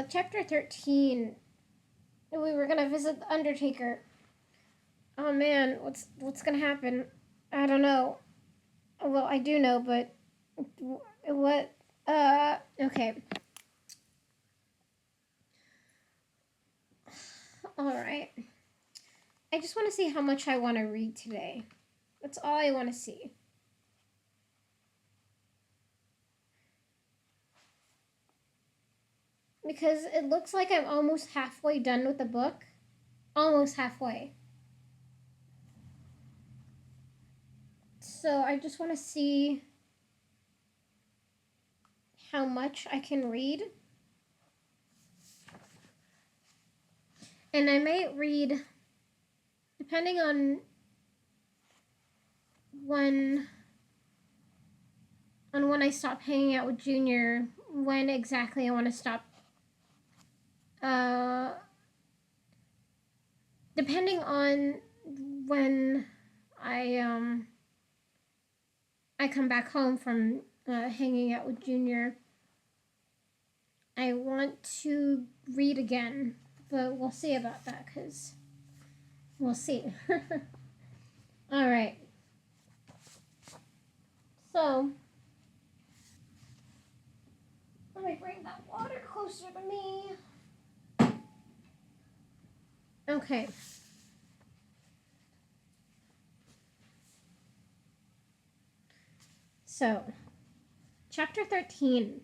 Chapter 13. We were gonna visit the Undertaker. Oh man, what's gonna happen? I don't know. Well, I do know, but what? Okay. All right. I just want to see how much I want to read today. That's all I want to see. Because it looks like I'm almost halfway done with the book. Almost halfway. So I just want to see how much I can read. And I might read, depending on when I stop hanging out with Junior, when exactly I want to stop. Depending on when I come back home from hanging out with Junior, I want to read again, but we'll see about that, because we'll see. All right. So, let me bring that water closer to me. Okay. So, Chapter 13,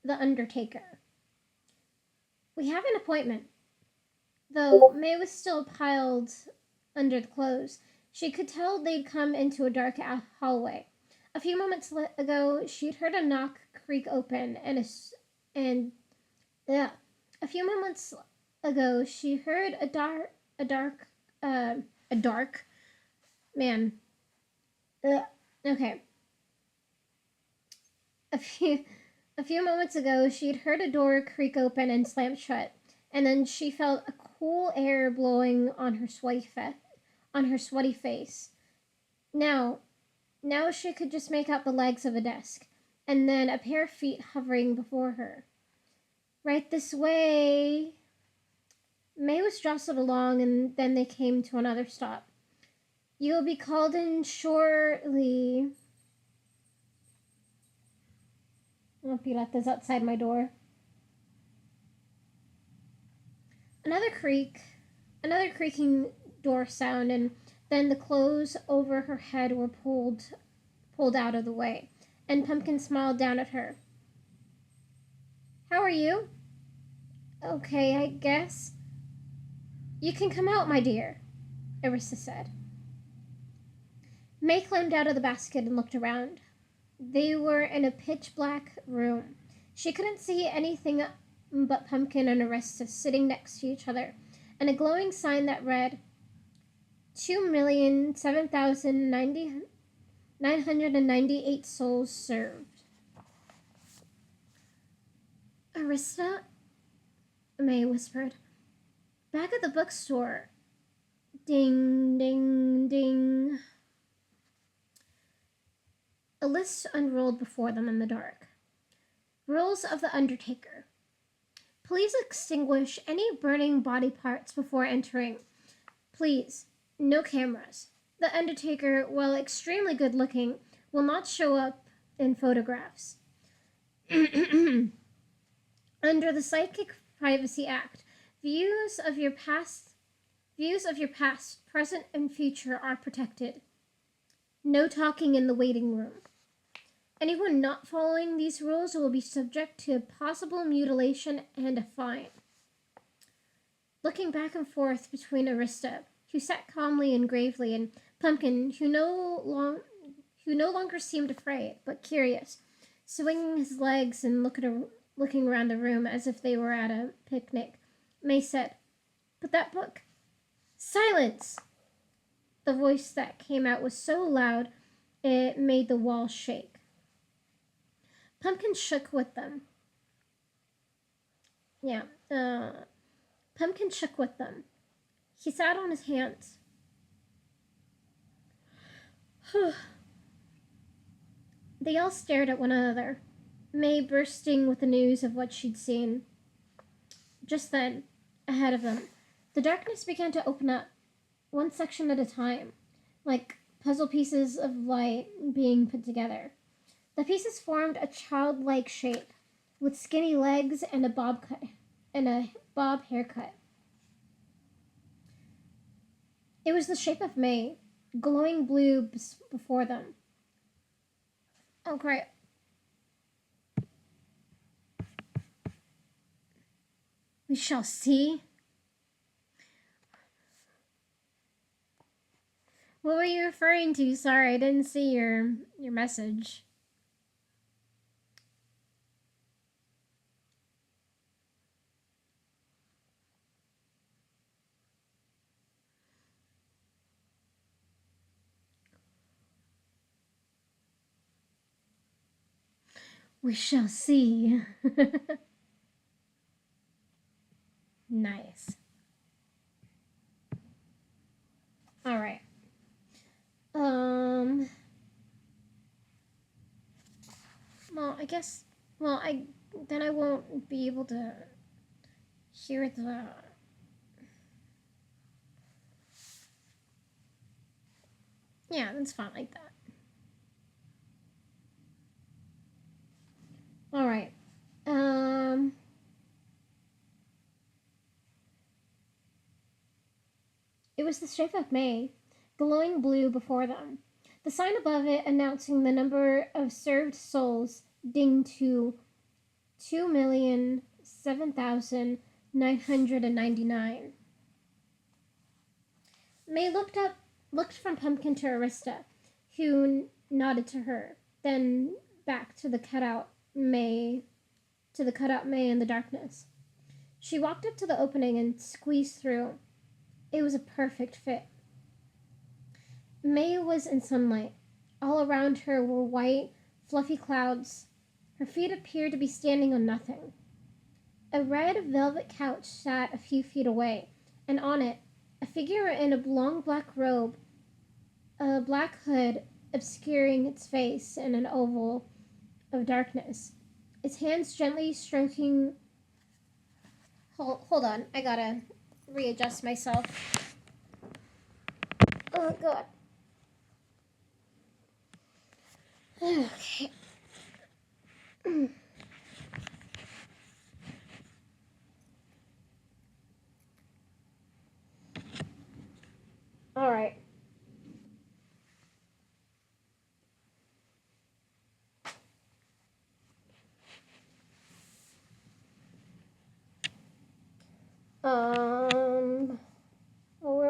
The Undertaker. We have an appointment. Though May was still piled under the clothes, she could tell they'd come into a dark hallway. A few moments ago, she'd heard a knock creak open, a few moments ago, she heard a dark man. Okay. A few moments ago, she'd heard a door creak open and slam shut, and then she felt a cool air blowing on her sweaty face. Now she could just make out the legs of a desk, and then a pair of feet hovering before her. Right this way. May was jostled along, and then they came to another stop. You'll be called in shortly. Pilates outside my door. Another creaking door sound, and then the clothes over her head were pulled out of the way, and Pumpkin smiled down at her. How are you? Okay, I guess. You can come out, my dear, Arista said. May climbed out of the basket and looked around. They were in a pitch-black room. She couldn't see anything but Pumpkin and Arista sitting next to each other, and a glowing sign that read, 2,007,998 souls served. Arista? May whispered. Back at the bookstore. Ding, ding, ding. A list unrolled before them in the dark. Rules of the Undertaker. Please extinguish any burning body parts before entering. Please, no cameras. The Undertaker, while extremely good-looking, will not show up in photographs. Under the Psychic Privacy Act, views of your past, present, and future are protected. No talking in the waiting room. Anyone not following these rules will be subject to possible mutilation and a fine. Looking back and forth between Arista, who sat calmly and gravely, and Pumpkin, who no longer seemed afraid, but curious, swinging his legs and looking around the room as if they were at a picnic, May said, "But that book." "Silence!" The voice that came out was so loud it made the walls shake. Pumpkin shook with them. Pumpkin shook with them. He sat on his hands. They all stared at one another. May bursting with the news of what she'd seen. Just then, ahead of them, the darkness began to open up, one section at a time, like puzzle pieces of light being put together. The pieces formed a childlike shape, with skinny legs and a bob haircut. It was the shape of May, glowing blue before them. Oh, great. We shall see. What were you referring to? Sorry, I didn't see your message. We shall see. Nice. All right. Well, I guess. Well, I won't be able to hear the. Yeah, that's fine like that. All right. It was the shape of May, glowing blue before them. The sign above it announcing the number of served souls dinged to 2,007,999. May looked from Pumpkin to Arista, who nodded to her, then back to the cutout May in the darkness. She walked up to the opening and squeezed through. It was a perfect fit. May was in sunlight. All around her were white, fluffy clouds. Her feet appeared to be standing on nothing. A red velvet couch sat a few feet away, and on it, a figure in a long black robe, a black hood obscuring its face in an oval of darkness. Its hands gently stroking. Hold on, I gotta readjust myself. Oh, God. Okay. All right.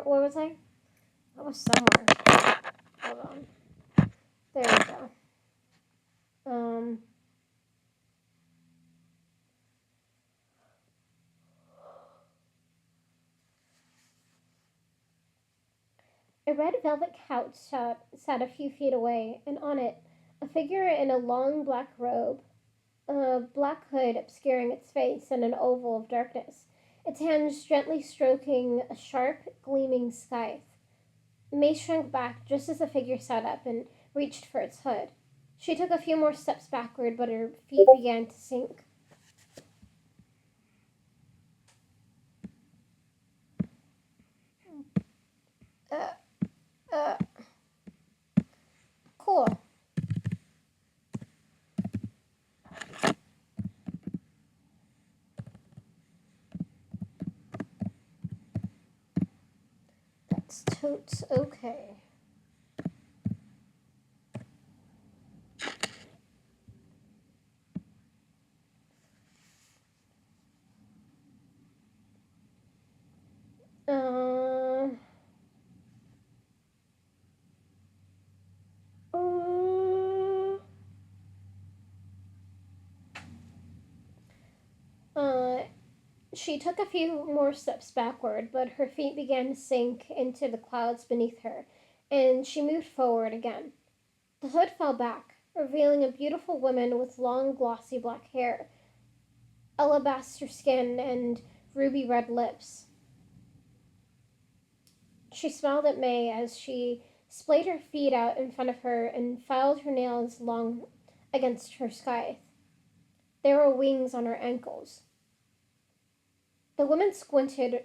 Where was I? I was somewhere. Hold on. There we go. A red velvet couch sat a few feet away, and on it, a figure in a long black robe, a black hood obscuring its face in an oval of darkness, its hands gently stroking a sharp, gleaming scythe. May shrank back just as the figure sat up and reached for its hood. She took a few more steps backward, but her feet began to sink. Uh, uh, cool. That's totes okay. Uh, uh, uh, she took a few more steps backward, but her feet began to sink into the clouds beneath her, and she moved forward again. The hood fell back, revealing a beautiful woman with long, glossy black hair, alabaster skin, and ruby red lips. She smiled at May as she splayed her feet out in front of her and filed her nails long against her scythe. There were wings on her ankles. The woman squinted.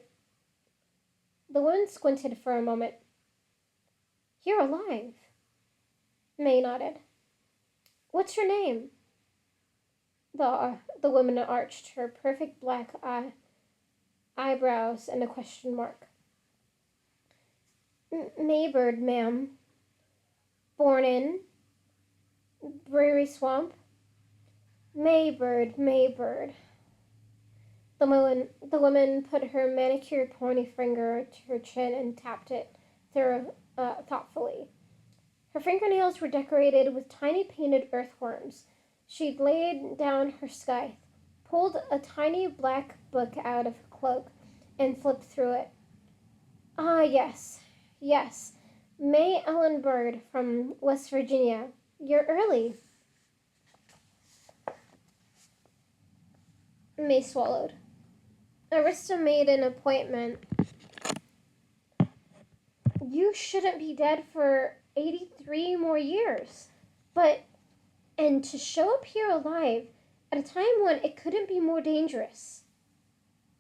The woman squinted for a moment. You're alive. May nodded. What's your name? The woman arched her perfect black eyebrows and a question mark. Maybird, ma'am. Born in Brewery Swamp. Maybird, Maybird. The woman put her manicured pointy finger to her chin and tapped it thoughtfully. Her fingernails were decorated with tiny painted earthworms. She'd laid down her scythe, pulled a tiny black book out of her cloak, and flipped through it. Ah, yes, yes. May Ellen Bird from West Virginia. You're early. May swallowed. Arista made an appointment. You shouldn't be dead for 83 more years. And to show up here alive at a time when it couldn't be more dangerous.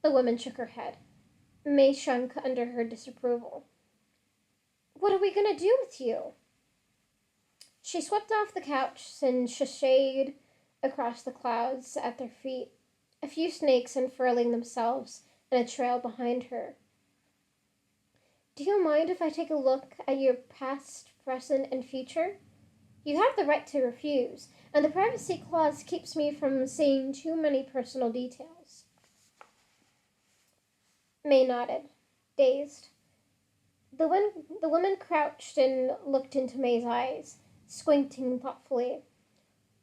The woman shook her head. May shrunk under her disapproval. What are we going to do with you? She swept off the couch and sashayed across the clouds at their feet, a few snakes unfurling themselves in a trail behind her. Do you mind if I take a look at your past, present, and future? You have the right to refuse, and the privacy clause keeps me from seeing too many personal details. May nodded, dazed. The woman crouched and looked into May's eyes, squinting thoughtfully.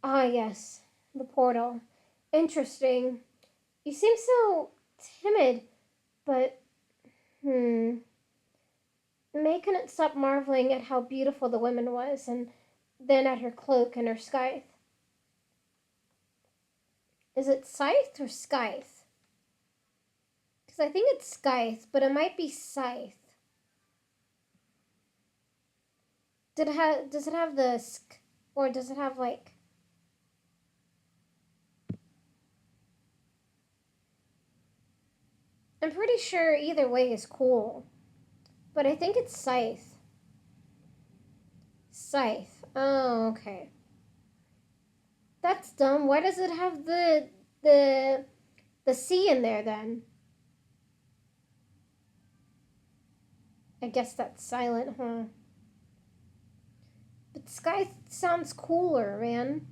Ah, yes, the portal. Interesting. You seem so timid, but... May couldn't stop marveling at how beautiful the woman was, and then at her cloak and her scythe. Is it scythe or scythe? Because I think it's scythe, but it might be scythe. Does it have the sk, or does it have like... I'm pretty sure either way is cool. But I think it's scythe. Scythe. Oh, okay. That's dumb. Why does it have the C in there then? I guess that's silent, huh? But scythe sounds cooler, man.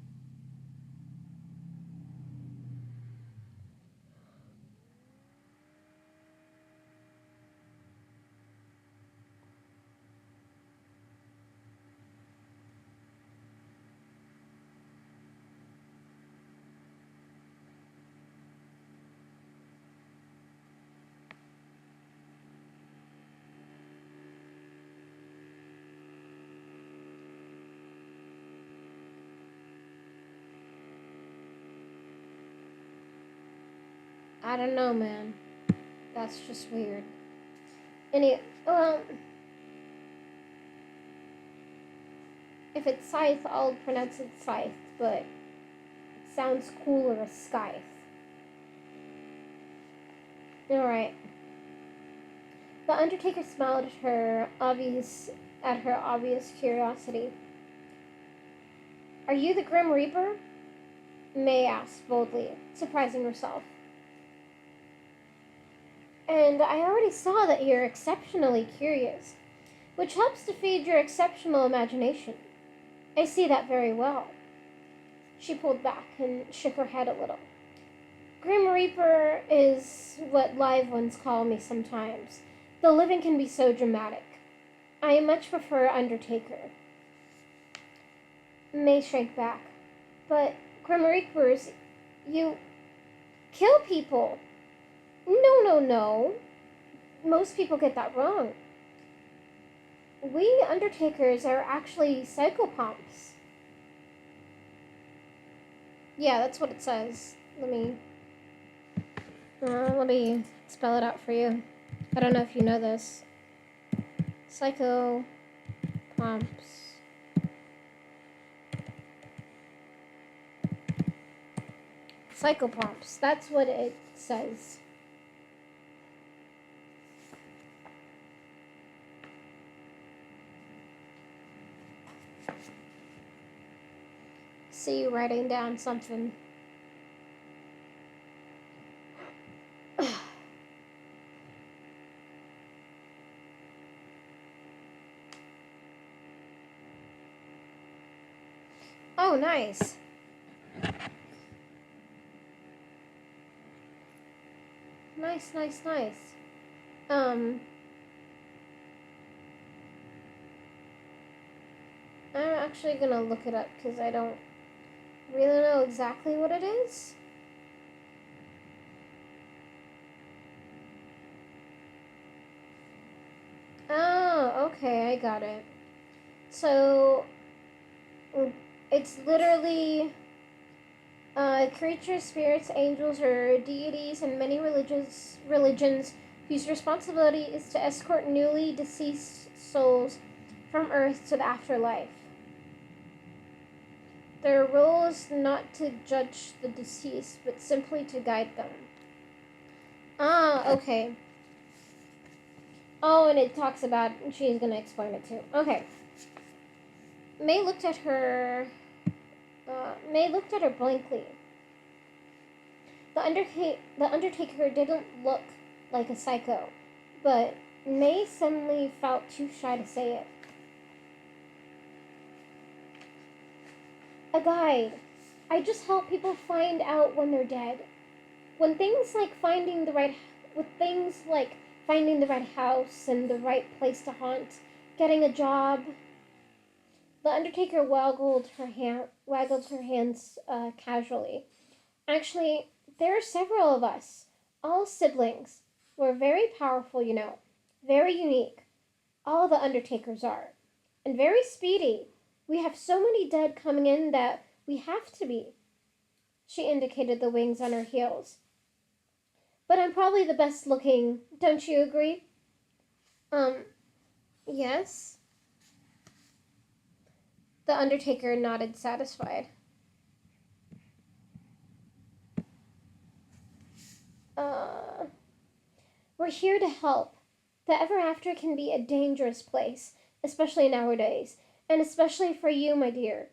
I don't know, man. That's just weird. Well, if it's scythe, I'll pronounce it scythe, but it sounds cooler as scythe. Alright. The Undertaker smiled at her obvious curiosity. Are you the Grim Reaper? May asked boldly, surprising herself. And I already saw that you're exceptionally curious, which helps to feed your exceptional imagination. I see that very well. She pulled back and shook her head a little. Grim Reaper is what live ones call me sometimes. The living can be so dramatic. I much prefer Undertaker. May shrank back. But Grim Reapers, you kill people. No. Most people get that wrong. We Undertakers are actually psychopomps. Yeah, that's what it says. Let me spell it out for you. I don't know if you know this. Psychopomps. Psychopomps. That's what it says. See you writing down something. Oh, nice. Nice. I'm actually gonna look it up because I don't really know exactly what it is. Oh, okay, I got it. So, it's literally creatures, spirits, angels, or deities in many religions whose responsibility is to escort newly deceased souls from Earth to the afterlife. Their role is not to judge the deceased, but simply to guide them. Ah, okay. Oh, and it talks about, she's gonna explain it too. Okay. May looked at her blankly. The Undertaker didn't look like a psycho, but May suddenly felt too shy to say it. A guide. I just help people find out when they're dead. When things like finding the right house and the right place to haunt, getting a job. The Undertaker waggled her hands casually. Actually, there are several of us, all siblings. We're very powerful, you know, very unique. All the Undertakers are, and very speedy. We have so many dead coming in that we have to be. She indicated the wings on her heels. But I'm probably the best looking, don't you agree? Yes. The Undertaker nodded, satisfied. Uh, we're here to help. The Ever After can be a dangerous place, especially nowadays, and especially for you, my dear.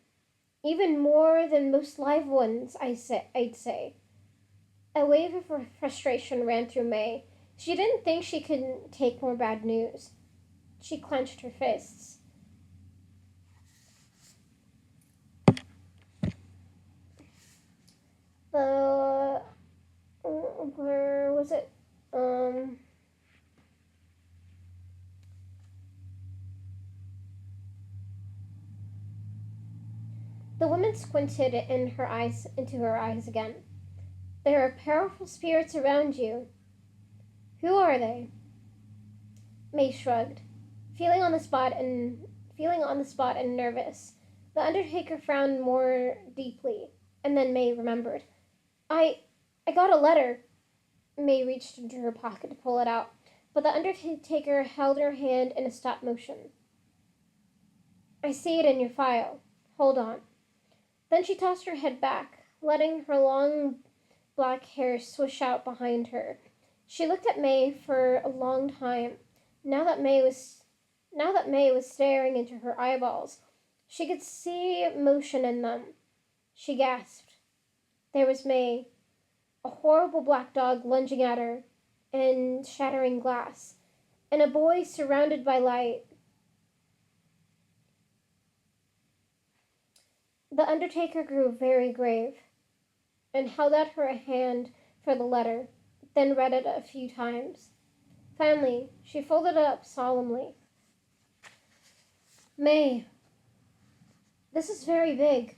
Even more than most live ones, I'd say. A wave of frustration ran through May. She didn't think she could take more bad news. She clenched her fists. Uh, where was it? The woman squinted into her eyes again. There are powerful spirits around you. Who are they? May shrugged, feeling on the spot and nervous. The Undertaker frowned more deeply, and then May remembered. I got a letter. May reached into her pocket to pull it out, but the Undertaker held her hand in a stop motion. I see it in your file. Hold on. Then she tossed her head back, letting her long black hair swish out behind her. She looked at May for a long time. Now that May was staring into her eyeballs, she could see motion in them. She gasped. There was May, a horrible black dog lunging at her and shattering glass, and a boy surrounded by light. The Undertaker grew very grave and held out her hand for the letter, then read it a few times. Finally, she folded it up solemnly. May, this is very big.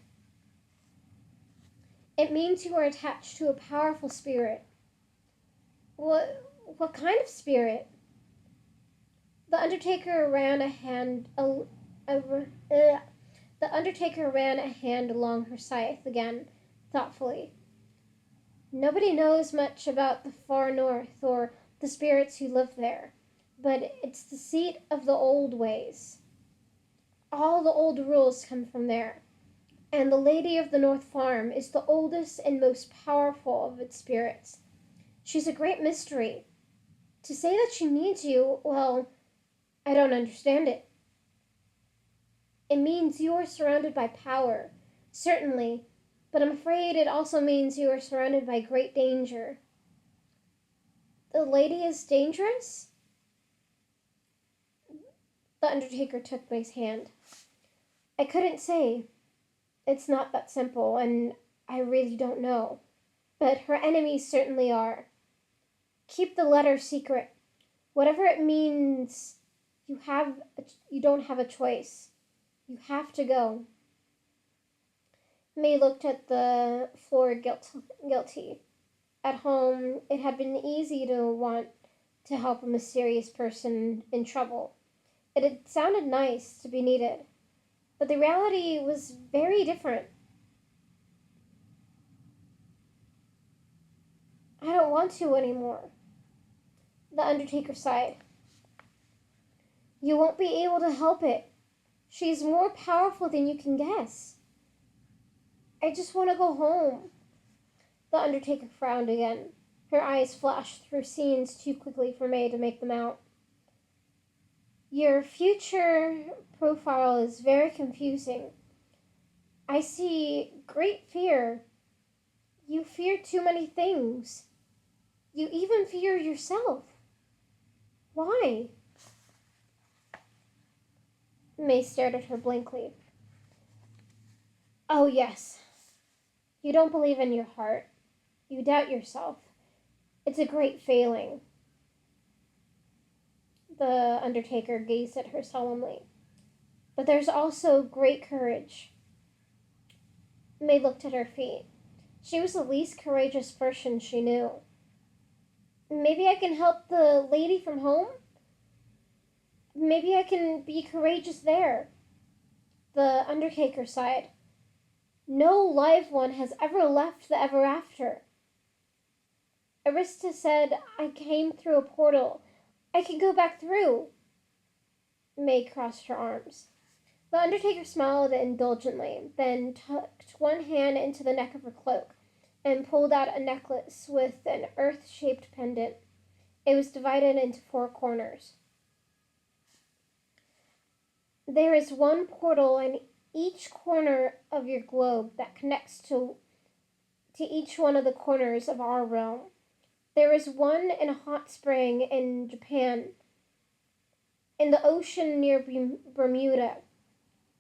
It means you are attached to a powerful spirit. What kind of spirit? The Undertaker ran a hand along her scythe again, thoughtfully. Nobody knows much about the far north or the spirits who live there, but it's the seat of the old ways. All the old rules come from there. And the Lady of the North Farm is the oldest and most powerful of its spirits. She's a great mystery. To say that she needs you, well, I don't understand it. It means you are surrounded by power, certainly, but I'm afraid it also means you are surrounded by great danger. The lady is dangerous? The Undertaker took May's hand. I couldn't say. It's not that simple, and I really don't know. But her enemies certainly are. Keep the letter secret. Whatever it means, you don't have a choice. You have to go. May looked at the floor guilty. At home, it had been easy to want to help a mysterious person in trouble. It had sounded nice to be needed, but the reality was very different. I don't want to anymore. The Undertaker sighed. You won't be able to help it. She's more powerful than you can guess. I just want to go home. The Undertaker frowned again. Her eyes flashed through scenes too quickly for May to make them out. Your future profile is very confusing. I see great fear. You fear too many things. You even fear yourself. Why? May stared at her blankly. Oh, yes. You don't believe in your heart. You doubt yourself. It's a great failing. The Undertaker gazed at her solemnly. But there's also great courage. May looked at her feet. She was the least courageous person she knew. Maybe I can help the lady from home? Maybe I can be courageous there. The Undertaker sighed. No live one has ever left the Ever After. Arista said I came through a portal. I can go back through. May crossed her arms. The Undertaker smiled indulgently, then tucked one hand into the neck of her cloak and pulled out a necklace with an earth-shaped pendant. It was divided into 4 corners. There is one portal in each corner of your globe that connects to each one of the corners of our realm. There is one in a hot spring in Japan, in the ocean near Bermuda,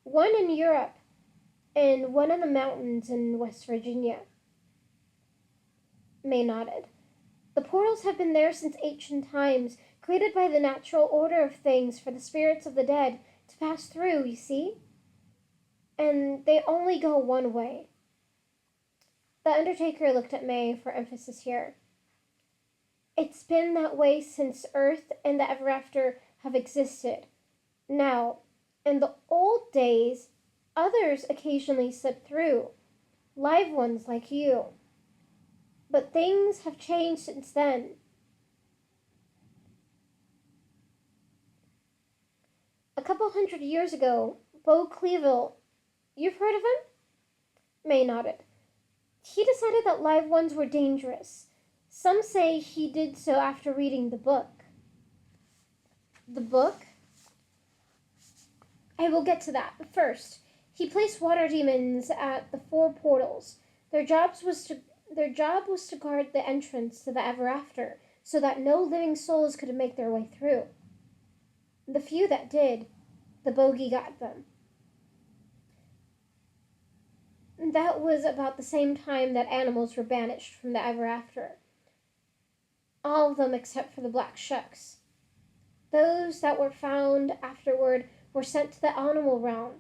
one in Europe, and one in the mountains in West Virginia. May nodded. The portals have been there since ancient times, created by the natural order of things for the spirits of the dead to pass through, you see? And they only go one way. The Undertaker looked at May for emphasis here. It's been that way since Earth and the Ever After have existed. Now, in the old days, others occasionally slipped through, live ones like you. But things have changed since then. A couple hundred years ago, Bo Cleaville, you've heard of him? May nodded. He decided that live ones were dangerous. Some say he did so after reading the book. The book? I will get to that, but first, he placed water demons at the 4 portals. Their job was to guard the entrance to the Ever After, so that no living souls could make their way through. The few that did, the bogey got them. That was about the same time that animals were banished from the Ever After. All of them except for the black shucks. Those that were found afterward were sent to the animal realm,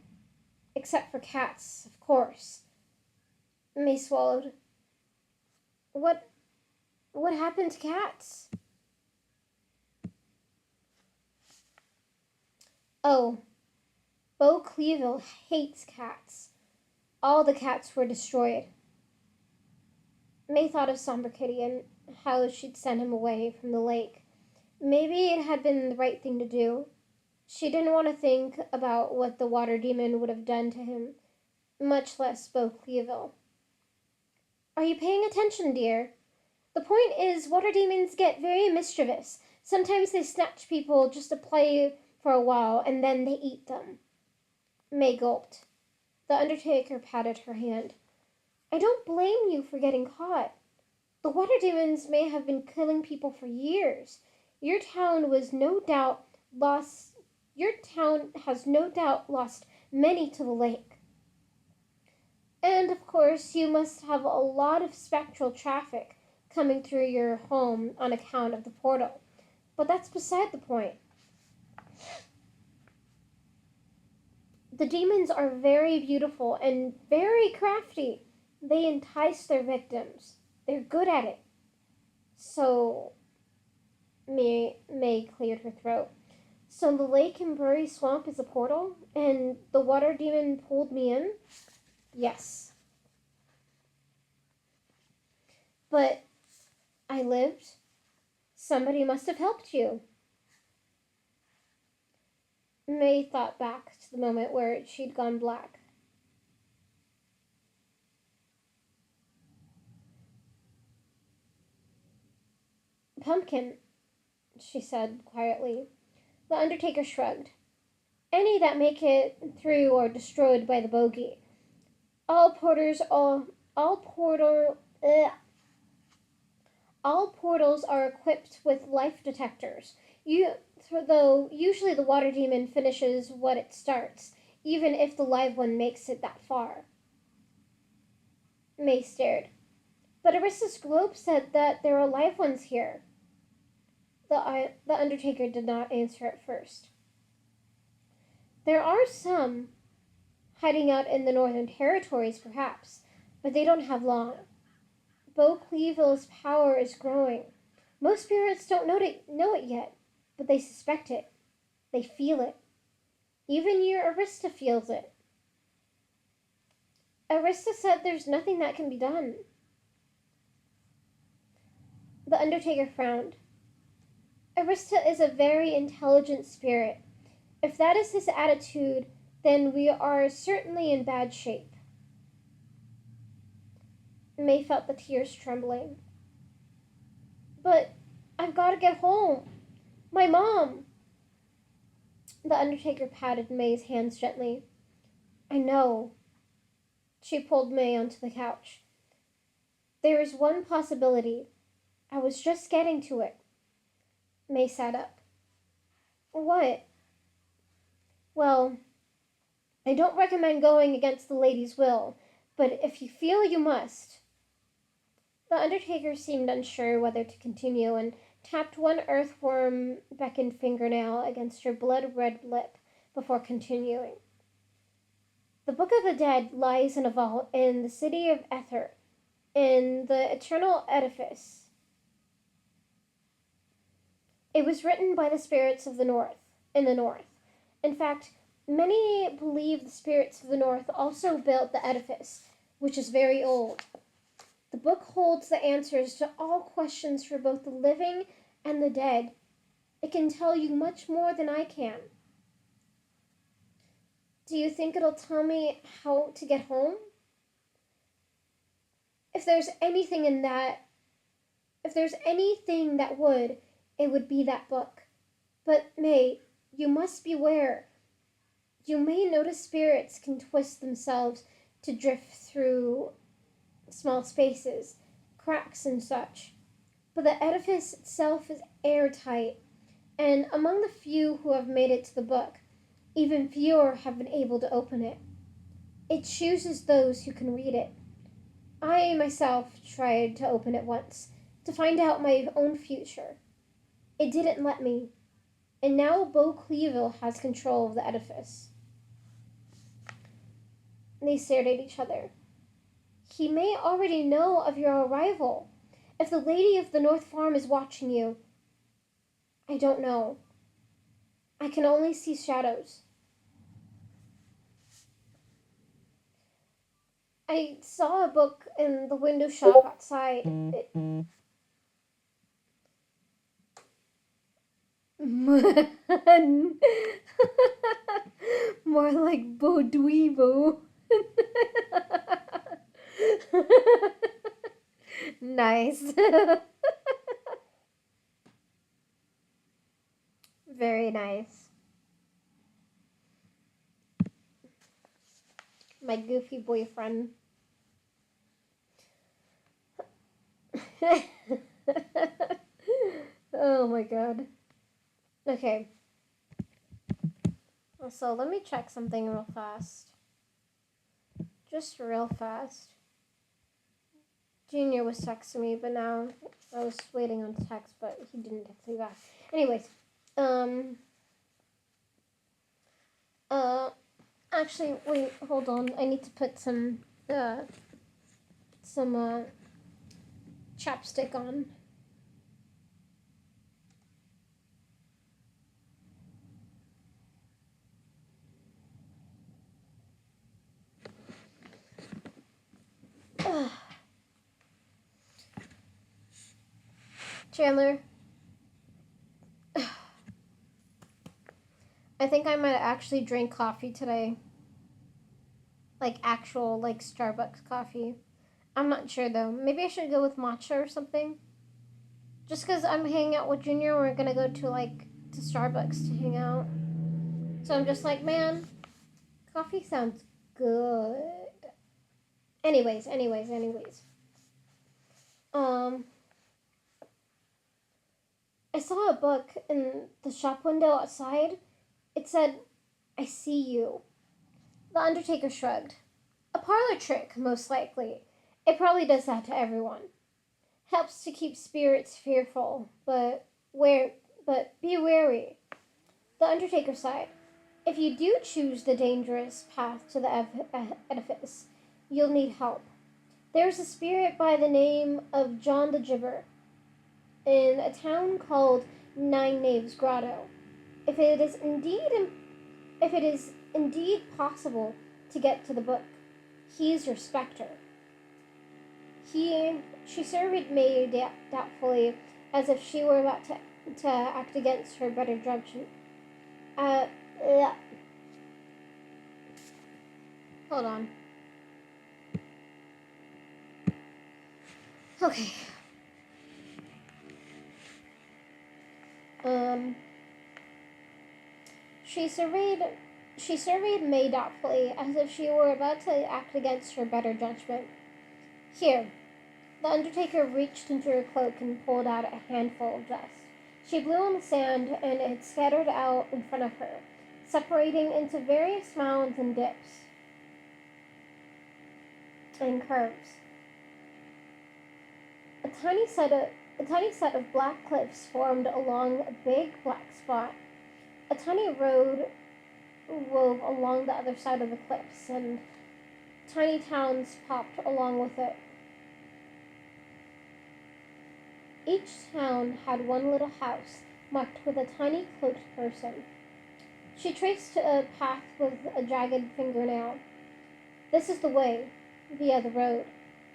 except for cats, of course. May swallowed. What happened to cats? Oh, Bo Cleaville hates cats. All the cats were destroyed. May thought of Somber Kitty and how she'd sent him away from the lake. Maybe it had been the right thing to do. She didn't want to think about what the water demon would have done to him. much less Bo Cleaville. Are you paying attention, dear? The point is, water demons get very mischievous. Sometimes they snatch people just to play for a while, and then they eat them. May gulped. The Undertaker patted her hand. I don't blame you for getting caught. The water demons may have been killing people for years. Your town was no doubt lost. Your town has no doubt lost many to the lake. And of course, you must have a lot of spectral traffic coming through your home on account of the portal. But that's beside the point. The demons are very beautiful and very crafty. They entice their victims. They're good at it. So, May cleared her throat. So the lake in Bury Swamp is a portal, and the water demon pulled me in? Yes. But I lived. Somebody must have helped you. May thought back to the moment where she'd gone black. Pumpkin, she said quietly. The Undertaker shrugged. Any that make it through are destroyed by the bogey. All porters, all portal, ugh. All portals are equipped with life detectors. Though usually the water demon finishes what it starts, even if the live one makes it that far. May stared. But Aristus Globe said that there are live ones here. The Undertaker did not answer at first. There are some hiding out in the Northern Territories, perhaps, but they don't have long. Bo Cleaville's power is growing. Most spirits don't know it yet, but they suspect it. They feel it. Even your Arista feels it. Arista said there's nothing that can be done. The Undertaker frowned. Arista is a very intelligent spirit. If that is his attitude, then we are certainly in bad shape. May felt the tears trembling. But I've got to get home. My mom. The Undertaker patted May's hands gently. I know. She pulled May onto the couch. There is one possibility. I was just getting to it. May sat up. What? Well, I don't recommend going against the lady's will, but if you feel you must. The Undertaker seemed unsure whether to continue and tapped one earthworm-beckoned fingernail against her blood-red lip before continuing. The Book of the Dead lies in a vault in the city of Ether, in the Eternal Edifice. It was written by the spirits of the North, in the North. In fact, many believe the spirits of the North also built the edifice, which is very old. The book holds the answers to all questions for both the living and the dead. It can tell you much more than I can. Do you think it'll tell me how to get home? If there's anything that would, it would be that book. But, May, you must beware. You may notice spirits can twist themselves to drift through small spaces, cracks and such. But the edifice itself is airtight, and among the few who have made it to the book, even fewer have been able to open it. It chooses those who can read it. I myself tried to open it once, to find out my own future. It didn't let me, and now Bo Cleaville has control of the edifice. They stared at each other. He may already know of your arrival. If the lady of the North Farm is watching you, I don't know. I can only see shadows. I saw a book in the window shop outside. More like Bo Dweebo. Nice. Very nice. My goofy boyfriend. Oh my god. Okay. So let me check something real fast. Just real fast. Junior was texting me, but now I was waiting on text, but he didn't text me back. Anyways, um, actually, wait, hold on. I need to put some chapstick on. Chandler, I think I might actually drink coffee today. Like actual, like Starbucks coffee. I'm not sure though. Maybe I should go with matcha or something. Just because I'm hanging out with Junior, we're gonna go to Starbucks to hang out. So I'm just like, man, coffee sounds good. Anyways. Um, I saw a book in the shop window outside. It said, "I see you." The Undertaker shrugged. A parlor trick, most likely. It probably does that to everyone. Helps to keep spirits fearful, but be wary. The Undertaker sighed. If you do choose the dangerous path to the edifice, you'll need help. There's a spirit by the name of John the Gibber in a town called Nine Knaves Grotto. If it is indeed possible to get to the book, he's your specter. She surveyed May doubtfully, as if she were about to act against her better judgment. Uh, uh, hold on. Okay. Um, she surveyed she surveyed May doubtfully, as if she were about to act against her better judgment. Here. The Undertaker reached into her cloak and pulled out a handful of dust. She blew on the sand, and it scattered out in front of her, separating into various mounds and dips and curves. A tiny set of black cliffs formed along a big black spot. A tiny road wove along the other side of the cliffs, and tiny towns popped along with it. Each town had one little house marked with a tiny cloaked person. She traced a path with a jagged fingernail. This is the way, via the road.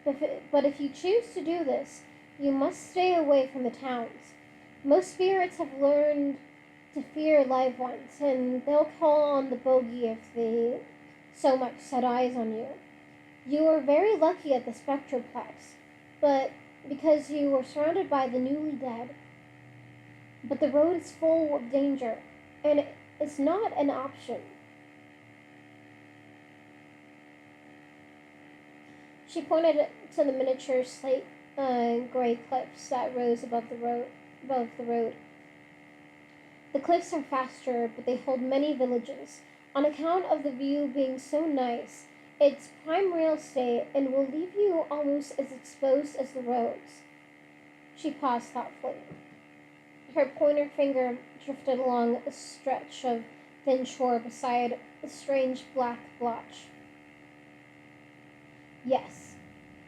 But if you choose to do this, you must stay away from the towns. Most spirits have learned to fear live ones, and they'll call on the bogey if they so much set eyes on you. You were very lucky at the Spectroplex, but because you were surrounded by the newly dead. But the road is full of danger, and it's not an option. She pointed to the miniature slate gray cliffs that rose Above the road. The cliffs are faster, but they hold many villages. On account of the view being so nice, it's prime real estate and will leave you almost as exposed as the roads. She paused thoughtfully. Her pointer finger drifted along a stretch of thin shore beside a strange black blotch. Yes,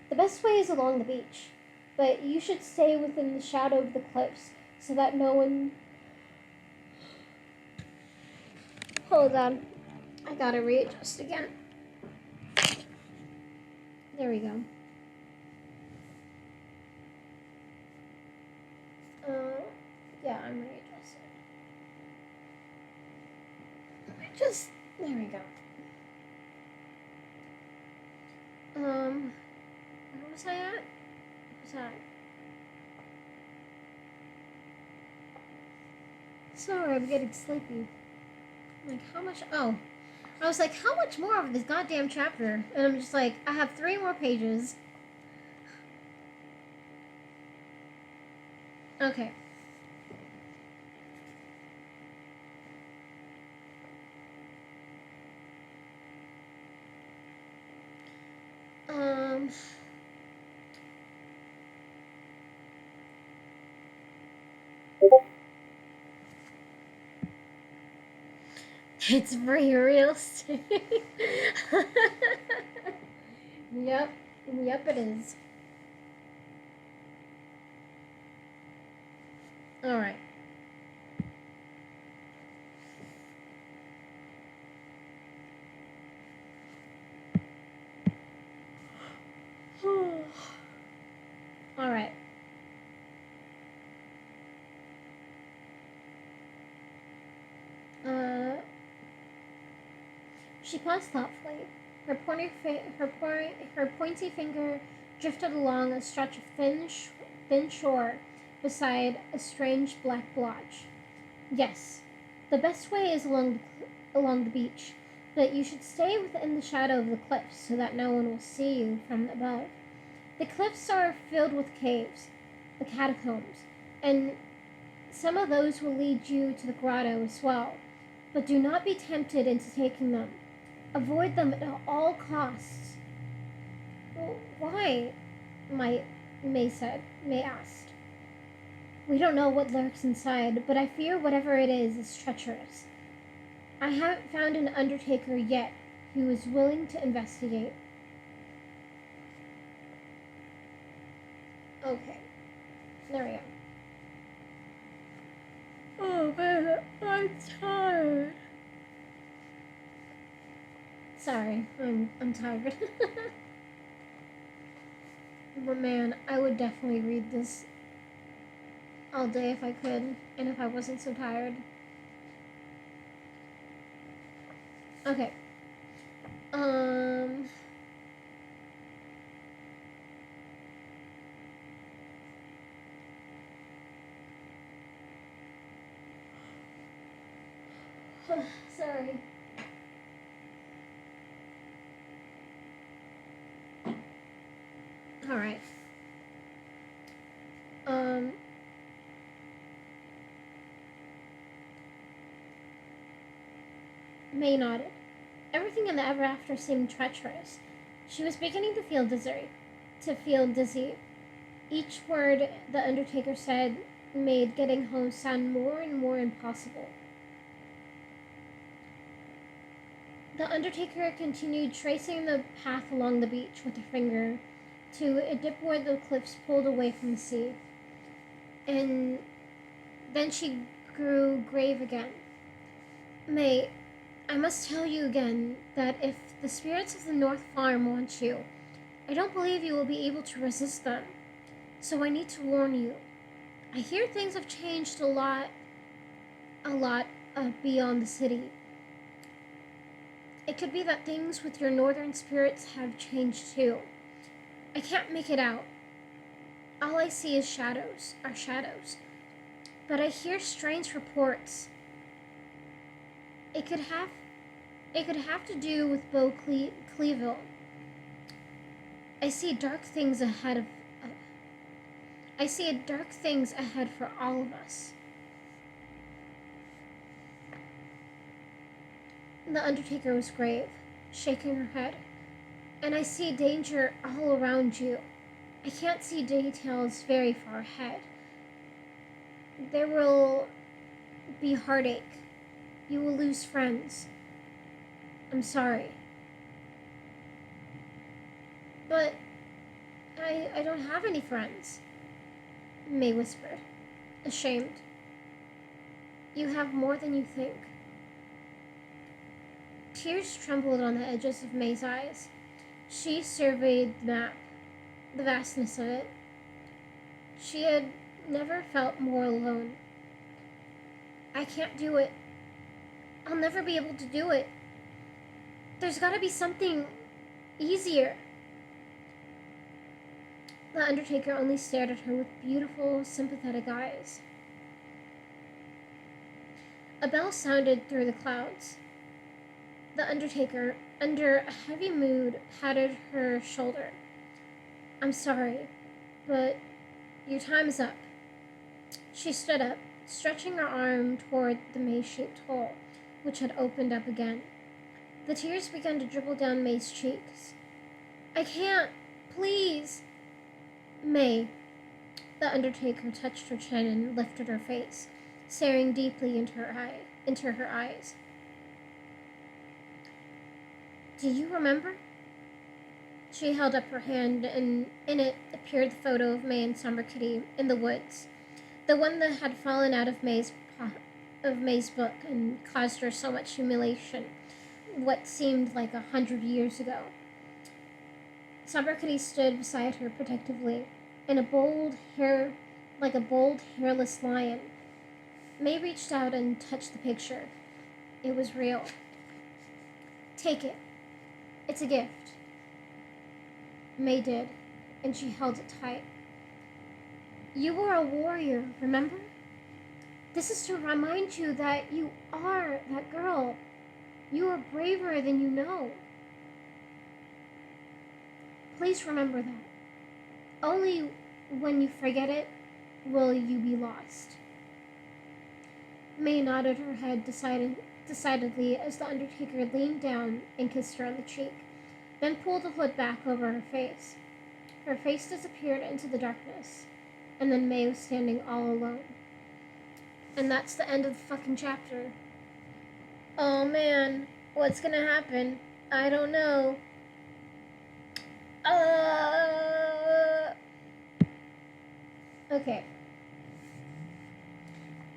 the best way is along the beach, but you should stay within the shadow of the cliffs so that no one. Hold on. I gotta readjust again. There we go. Yeah, I'm readjusted. There we go. Where was I at? Where was I? Sorry, I'm getting sleepy. Like, how much? Oh. I was like, how much more of this goddamn chapter? And I'm just like, I have 3 more pages. Okay. Um. It's very realistic. Yep. Yep, it is. Alright. Alright. She paused thoughtfully. Her pointy finger drifted along a stretch of thin shore beside a strange black blotch. Yes, the best way is along the beach, but you should stay within the shadow of the cliffs so that no one will see you from above. The cliffs are filled with caves, the catacombs, and some of those will lead you to the grotto as well. But do not be tempted into taking them. Avoid them at all costs. Well, why? May asked. We don't know what lurks inside, but I fear whatever it is treacherous. I haven't found an undertaker yet who is willing to investigate. Okay. There we go. Oh man, I'm tired. Sorry, I'm tired. But man, I would definitely read this all day if I could, and if I wasn't so tired. Okay. Sorry. All right. May nodded. Everything in the ever after seemed treacherous. She was beginning to feel dizzy. Each word the Undertaker said made getting home sound more and more impossible. The Undertaker continued tracing the path along the beach with her finger to a dip where the cliffs pulled away from the sea. And then she grew grave again. May, I must tell you again that if the spirits of the North Farm want you, I don't believe you will be able to resist them. So I need to warn you. I hear things have changed a lot beyond the city. It could be that things with your northern spirits have changed too. I can't make it out. All I see is shadows. But I hear strange reports. It could have to do with Bo Cleaville. I see dark things ahead for all of us. The Undertaker was grave, shaking her head. And I see danger all around you. I can't see details very far ahead. There will be heartache. You will lose friends. I'm sorry. But I don't have any friends, May whispered, ashamed. You have more than you think. Tears trembled on the edges of May's eyes. She surveyed the map, the vastness of it. She had never felt more alone. I can't do it. I'll never be able to do it. There's gotta be something easier. The Undertaker only stared at her with beautiful, sympathetic eyes. A bell sounded through the clouds. The Undertaker, under a heavy mood, patted her shoulder. I'm sorry, but your time is up. She stood up, stretching her arm toward the maze-shaped hole, which had opened up again. The tears began to dribble down May's cheeks. I can't. Please. May. The Undertaker touched her chin and lifted her face, staring deeply into her eyes. Do you remember? She held up her hand, and in it appeared the photo of May and Summer Kitty in the woods, the one that had fallen out of May's book and caused her so much humiliation, what seemed like 100 years ago. Summer Kitty stood beside her protectively, in a bold, hairless lion. May reached out and touched the picture. It was real. Take it. It's a gift. May did, and she held it tight. You were a warrior, remember? This is to remind you that you are that girl. You are braver than you know. Please remember that. Only when you forget it will you be lost. May nodded her head decidedly as the Undertaker leaned down and kissed her on the cheek, then pulled the hood back over her face. Her face disappeared into the darkness, and then May was standing all alone. And that's the end of the fucking chapter. Oh man, what's gonna happen? I don't know. Okay.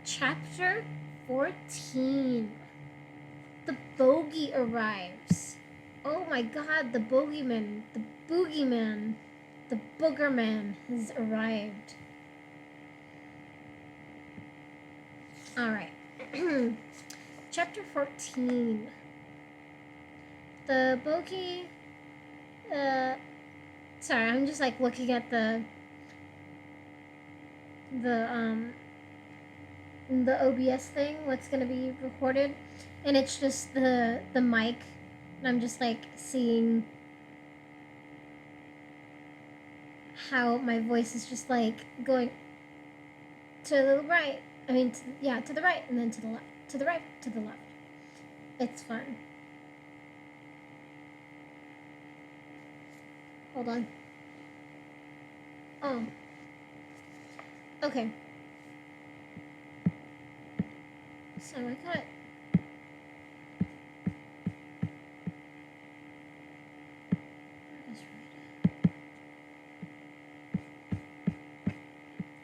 Chapter 14. The bogey arrives. Oh my god, the boogeyman, the boogeyman, the boogerman has arrived. Alright. Chapter 14. The bogey... sorry, I'm just like looking at the OBS thing, what's gonna be recorded, and it's just the mic, and I'm just like seeing how my voice is just like going to the right. I mean, to the right, and then to the left, to the right, to the left. It's fun. Hold on. Oh. Okay. So I got...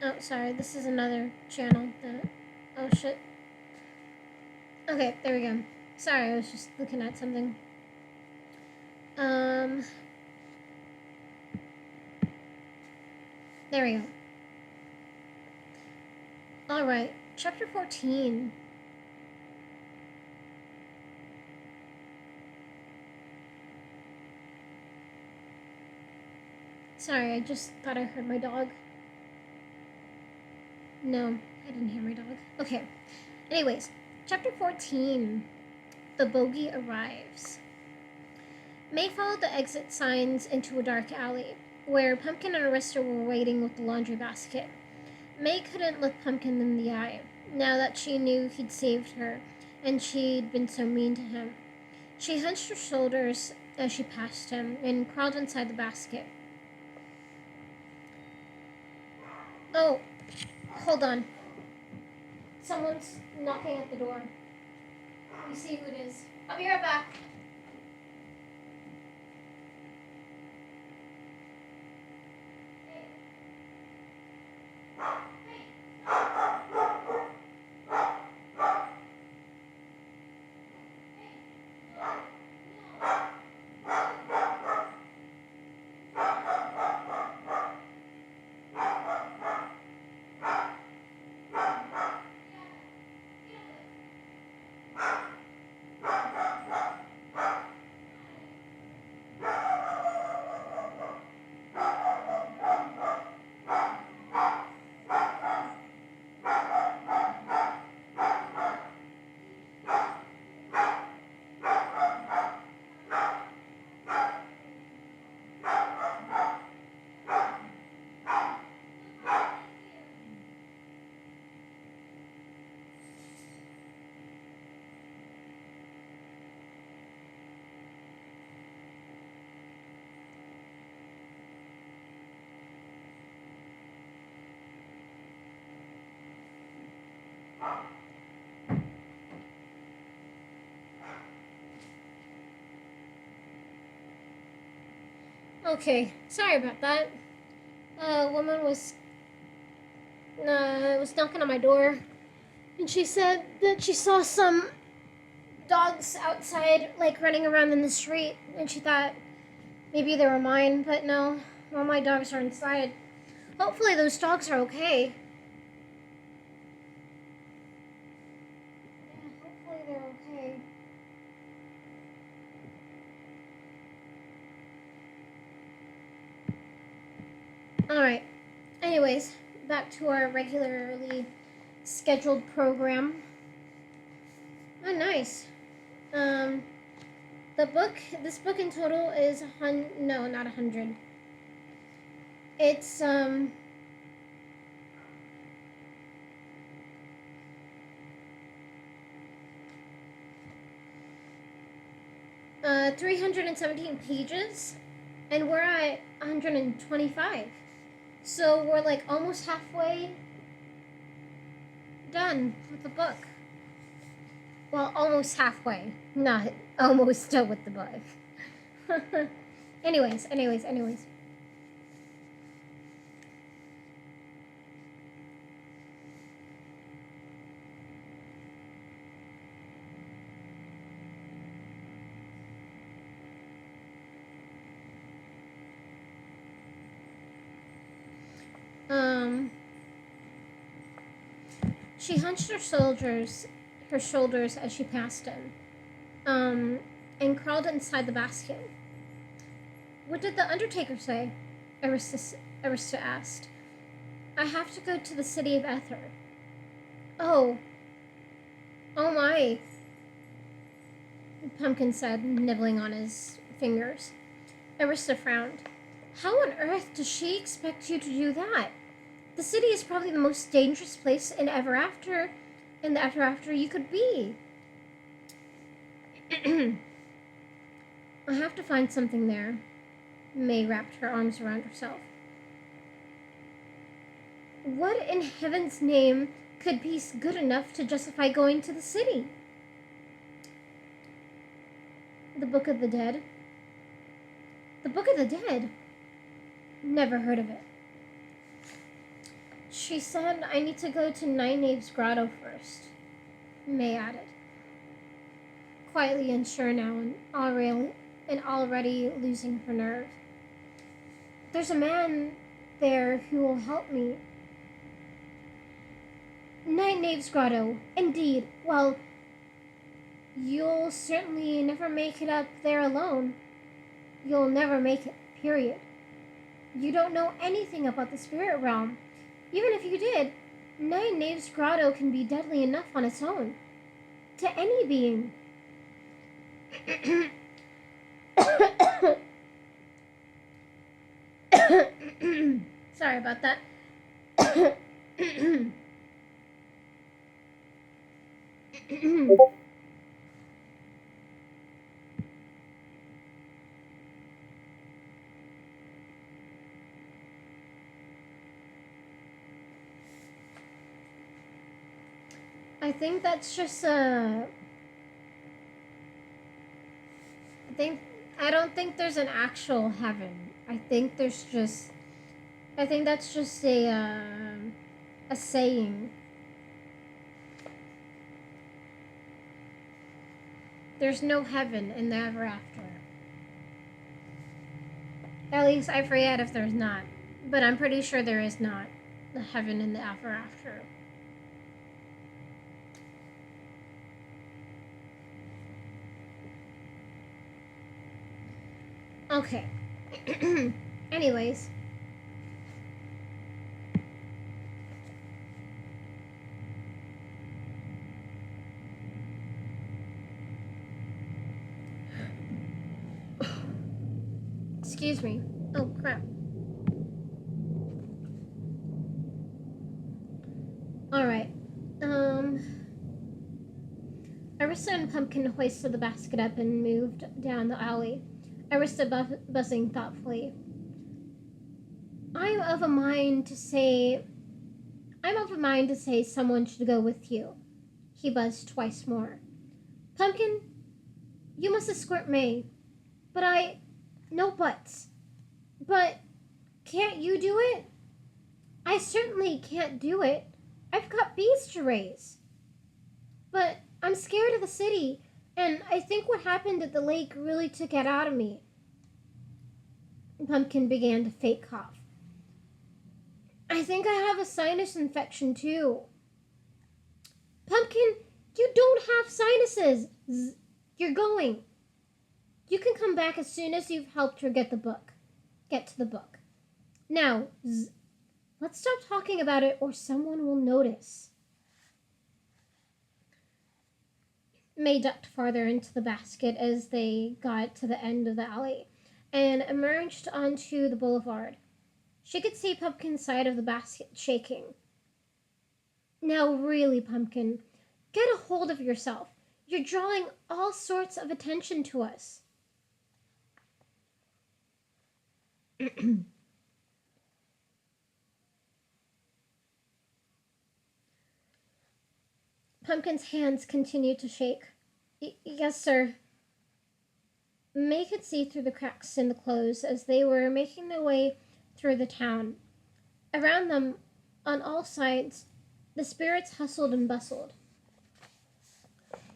Oh, sorry, this is another channel that... Oh, shit. Okay, there we go. Sorry, I was just looking at something. There we go. Alright, chapter 14. Sorry, I just thought I heard my dog. No, I didn't hear my dog. Okay. Anyways, chapter 14. The bogey arrives. May followed the exit signs into a dark alley, where Pumpkin and Arista were waiting with the laundry basket. May couldn't look Pumpkin in the eye, now that she knew he'd saved her, and she'd been so mean to him. She hunched her shoulders as she passed him, and crawled inside the basket. Oh, hold on. Someone's knocking at the door. Let me see who it is. I'll be right back. Okay, sorry about that. A woman was knocking on my door, and she said that she saw some dogs outside, like running around in the street, and she thought maybe they were mine, but no, all my dogs are inside. Hopefully, those dogs are okay. Yeah, hopefully they're okay. Alright, anyways, back to our regularly scheduled program. Oh, nice. Um, this book in total is no, not 100. It's 317 pages, and we're at 125. So we're like almost halfway done with the book. Well, almost halfway, not almost done with the book. anyways. She hunched her shoulders as she passed him, and crawled inside the basket. What did the Undertaker say? Arista asked. I have to go to the city of Ether. Oh. Oh my, Pumpkin said, nibbling on his fingers. Arista frowned. How on earth does she expect you to do that? The city is probably the most dangerous place in the Ever After you could be. I have to find something there. May wrapped her arms around herself. What in heaven's name could be good enough to justify going to the city? The Book of the Dead. The Book of the Dead? Never heard of it. She said I need to go to Nine Knaves Grotto first, May added. Quietly unsure now and already losing her nerve. There's a man there who will help me. Nine Knaves Grotto, indeed. Well, you'll certainly never make it up there alone. You'll never make it, period. You don't know anything about the spirit realm. Even if you did, Nine Knaves Grotto can be deadly enough on its own. To any being. Sorry about that. I think that's just I don't think there's an actual heaven. I think that's just a saying. There's no heaven in the ever after. At least I forget if there's not, but I'm pretty sure there is not the heaven in the ever after. Okay. Anyways. Excuse me. Oh, crap. Alright. Arista and Pumpkin hoisted the basket up and moved down the alley. Arista buzzing thoughtfully. I'm of a mind to say I'm of a mind to say someone should go with you. He buzzed twice more. Pumpkin, you must escort May. But I... No buts. But can't you do it? I certainly can't do it. I've got bees to raise. But I'm scared of the city, and I think what happened at the lake really took it out of me. Pumpkin began to fake cough. I think I have a sinus infection too. Pumpkin, you don't have sinuses. You're going. You can come back as soon as you've helped her get to the book. Now, let's stop talking about it or someone will notice. May ducked farther into the basket as they got to the end of the alley and emerged onto the boulevard. She could see Pumpkin's side of the basket shaking. Now really, Pumpkin, get a hold of yourself. You're drawing all sorts of attention to us. Pumpkin's hands continued to shake. Yes, sir. May could see through the cracks in the clothes as they were making their way through the town. Around them, on all sides, the spirits hustled and bustled.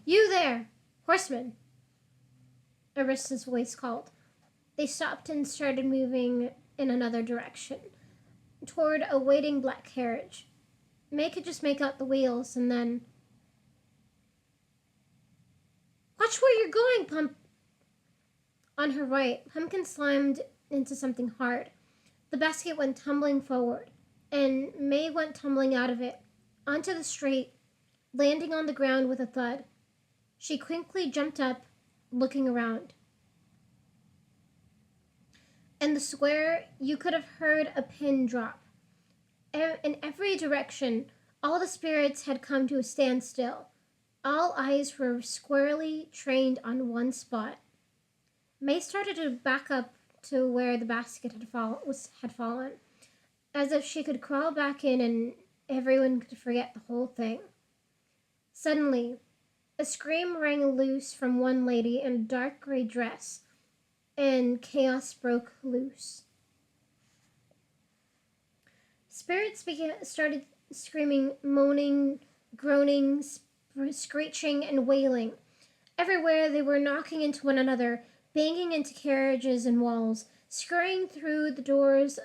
You there, horseman! Arista's voice called. They stopped and started moving in another direction, toward a waiting black carriage. May could just make out the wheels, and then... Watch where you're going, Pump! On her right, Pumpkin slammed into something hard. The basket went tumbling forward, and May went tumbling out of it, onto the street, landing on the ground with a thud. She quickly jumped up, looking around. In the square, you could have heard a pin drop. In every direction, all the spirits had come to a standstill. All eyes were squarely trained on one spot. May started to back up to where the basket had fallen, as if she could crawl back in and everyone could forget the whole thing. Suddenly, a scream rang loose from one lady in a dark gray dress, and chaos broke loose. Spirits started screaming, moaning, groaning, screeching, and wailing. Everywhere they were knocking into one another, banging into carriages and walls, scurrying through the doors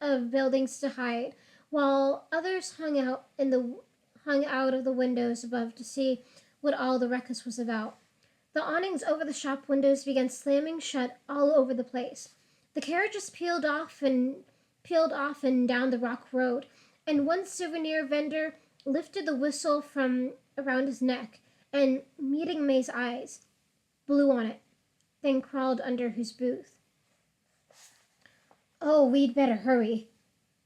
of buildings to hide, while others hung out of the windows above to see what all the ruckus was about. The awnings over the shop windows began slamming shut all over the place. The carriages peeled off and down the rock road, and one souvenir vendor lifted the whistle from around his neck and, meeting May's eyes, blew on it, then crawled under his booth. Oh, we'd better hurry,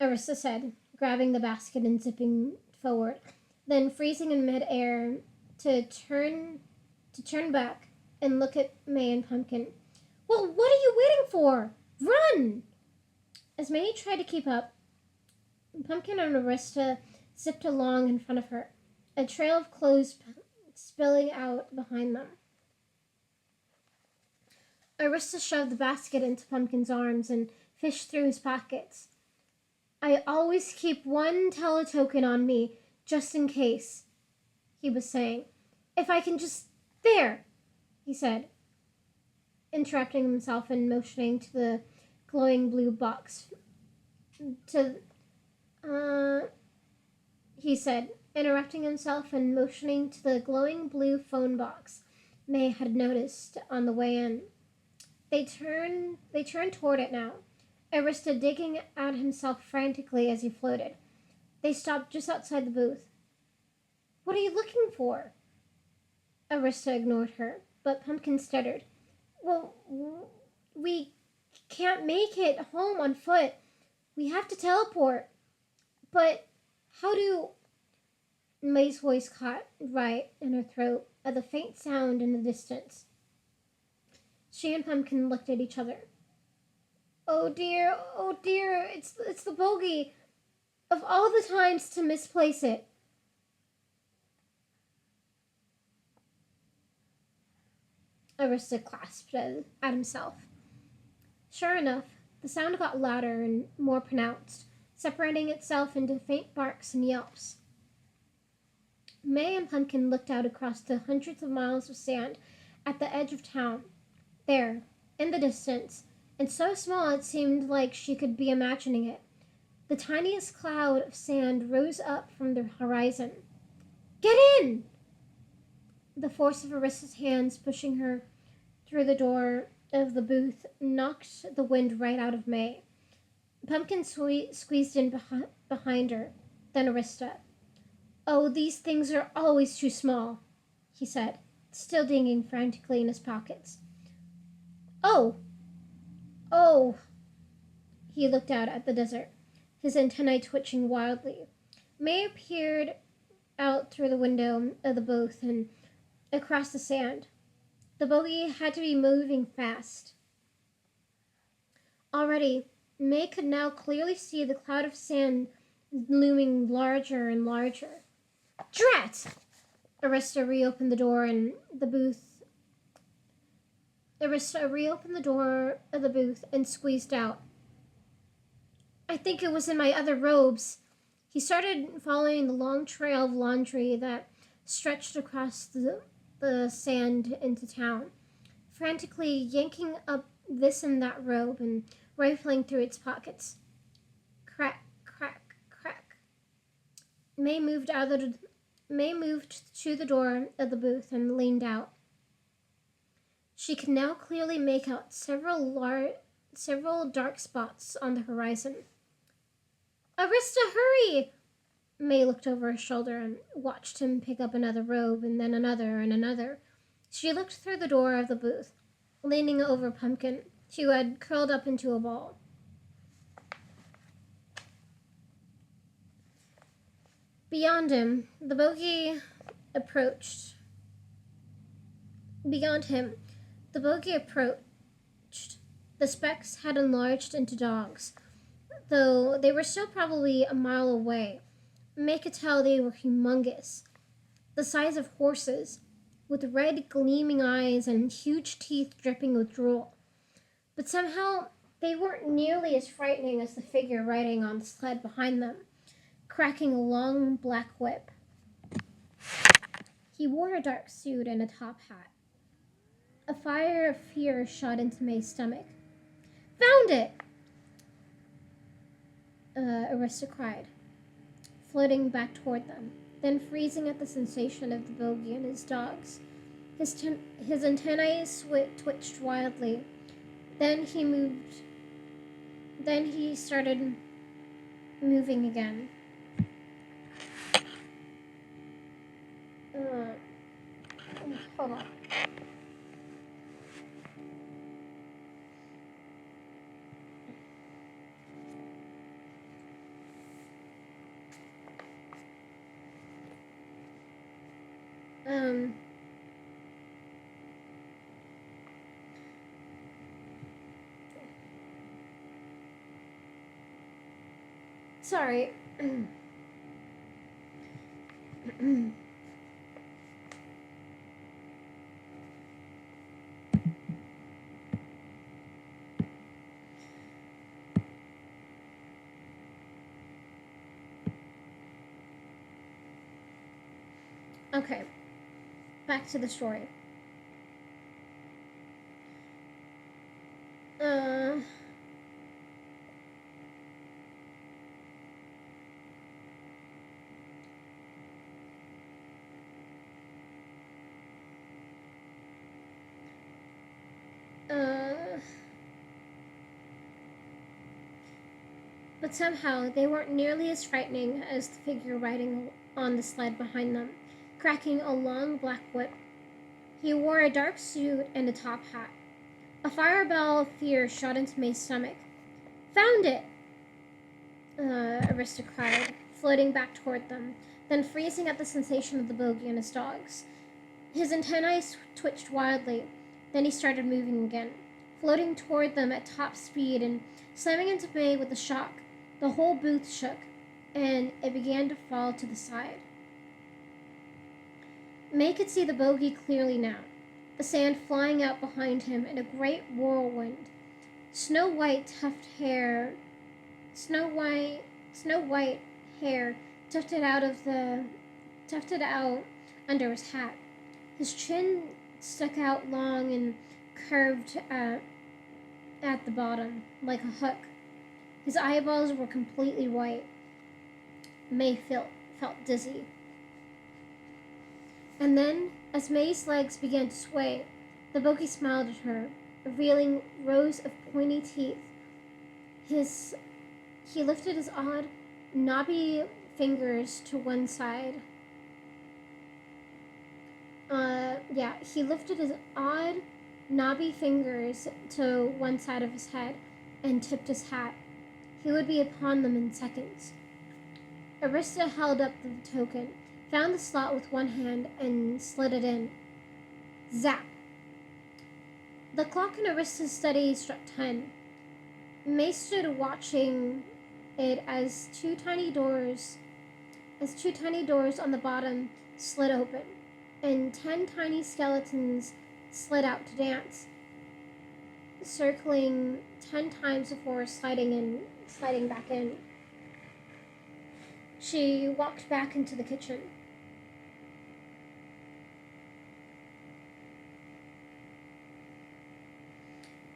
Arista said, grabbing the basket and zipping forward, then freezing in mid-air to turn back and look at May and Pumpkin. Well, what are you waiting for? Run! As May tried to keep up, Pumpkin and Arista zipped along in front of her, a trail of clothes spilling out behind them. Arista shoved the basket into Pumpkin's arms and fished through his pockets. I always keep one teletoken on me, just in case, he was saying. If I can just... There, he said, interrupting himself and motioning to the glowing blue box. He said, interrupting himself and motioning to the glowing blue phone box May had noticed on the way in. They turned toward it now, Arista digging at himself frantically as he floated. They stopped just outside the booth. What are you looking for? Arista ignored her, but Pumpkin stuttered. Well, we can't make it home on foot. We have to teleport. But how do... May's voice caught right in her throat at the faint sound in the distance. She and Pumpkin looked at each other. Oh dear, it's the bogey. Of all the times to misplace it. Arista clasped at himself. Sure enough, the sound got louder and more pronounced, separating itself into faint barks and yelps. May and Pumpkin looked out across the hundreds of miles of sand at the edge of town. There, in the distance, and so small it seemed like she could be imagining it, the tiniest cloud of sand rose up from the horizon. Get in! The force of Arissa's hands pushing her through the door of the booth knocked the wind right out of May. Pumpkin squeezed in behind her, then Arista. Oh, these things are always too small, he said, still digging frantically in his pockets. Oh! Oh! He looked out at the desert, his antennae twitching wildly. May appeared out through the window of the booth and across the sand. The bogey had to be moving fast. Already, May could now clearly see the cloud of sand looming larger and larger. Drat! Arista reopened the door of the booth and squeezed out. I think it was in my other robes. He started following the long trail of laundry that stretched across the sand into town, frantically yanking up this and that robe and rifling through its pockets. Crack, crack, crack. May moved to the door of the booth and leaned out. She could now clearly make out several dark spots on the horizon. Arista, hurry! May looked over her shoulder and watched him pick up another robe and then another and another. She looked through the door of the booth, leaning over Pumpkin, who had curled up into a ball. Beyond him, the bogey approached. The specks had enlarged into dogs, though they were still probably a mile away. May could tell they were humongous, the size of horses, with red gleaming eyes and huge teeth dripping with drool. But somehow they weren't nearly as frightening as the figure riding on the sled behind them, cracking a long black whip. He wore a dark suit and a top hat. A fire of fear shot into May's stomach. Found it! Arista cried, floating back toward them, then freezing at the sensation of the bogey and his dogs. His antennae twitched wildly. Then he started moving again. Hold on. Sorry. Okay, back to the story. But somehow they weren't nearly as frightening as the figure riding on the sled behind them, cracking a long black whip. He wore a dark suit and a top hat. A fireball of fear shot into May's stomach. Found it! Arista cried, floating back toward them, then freezing at the sensation of the bogey and his dogs. His antennae twitched wildly, then he started moving again, floating toward them at top speed and slamming into May with a shock. The whole booth shook. and it began to fall to the side. May could see the bogey clearly now, the sand flying out behind him in a great whirlwind. Snow white tuft hair, snow white, snow white hair tufted out under his hat. His chin stuck out long and curved at the bottom, like a hook. His eyeballs were completely white. May felt dizzy. And then, as May's legs began to sway, the bogey smiled at her, revealing rows of pointy teeth. He lifted his odd, knobby fingers to one side. He lifted his odd, knobby fingers to one side of his head and tipped his hat. He would be upon them in seconds. Arista held up the token, found the slot with one hand, and slid it in. Zap! The clock in Arista's study struck 10. May stood watching it as two tiny doors on the bottom slid open, and 10 tiny skeletons slid out to dance, circling 10 times before sliding back in. She walked back into the kitchen.